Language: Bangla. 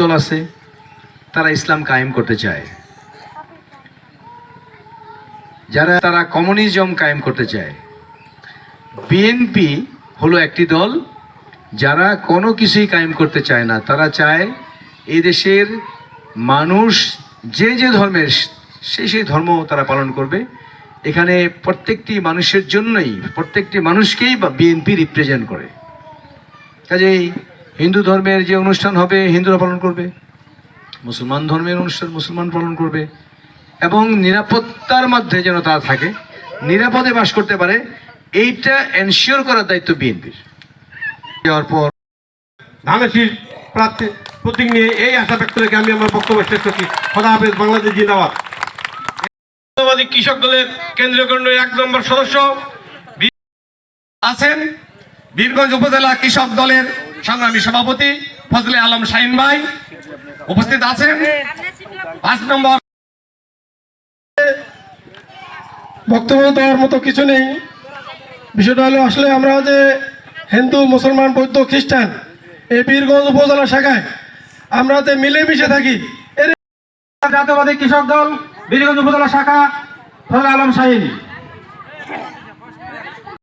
দল আছে তারা ইসলাম কায়েম করতে চায়, তারা কমিউনিজম কায়েম করতে চায়। বিএনপি হলো একটি দল যারা কোনো কিছুই কায়েম করতে চায় না। তারা চায় এই দেশের মানুষ যে যে ধর্মের সেই ধর্ম তারা পালন করবে। এখানে প্রত্যেকটি মানুষের জন্যই, প্রত্যেকটি মানুষকেই বিএনপি রিপ্রেজেন্ট করে। কাজেই হিন্দু ধর্মের যে অনুষ্ঠান হবে হিন্দুরা পালন করবে, মুসলমান ধর্মের অনুষ্ঠান মুসলমান পালন করবে, এবং নিরাপত্তার মধ্যে যেন তারা থাকে, নিরাপদে বাস করতে পারে, এইটা এনশিওর করার দায়িত্ব বিএনপির। যাওয়ার পর ধানের প্রার্থী প্রতীক নিয়ে এই আশা ব্যক্ত রেখে আমি আমার বক্তব্য শেষ করছি। খোদা হাফেজ। বাংলাদেশ জিন্দাবাদ। কৃষক দলের কেন্দ্রীয় কমিটির 1 নম্বর সদস্য আছেন বীরগঞ্জ উপজেলা কৃষক দলের সংগ্রামী সভাপতি ফজলে আলম শাহিন ভাই উপস্থিত আছেন। 5 নম্বর বক্তব্য দেওয়ার মতো কিছু নেই। বিষয়টা হলো আসলে আমরা যে হিন্দু মুসলমান বৌদ্ধ খ্রিস্টান এই বীরগঞ্জ উপজেলা শাখায় আমরা যে মিলেমিশে থাকি। জাতীয়বাদী কৃষক দল বীরগঞ্জ উপজেলা শাখা ফজলে আলম শাহিন।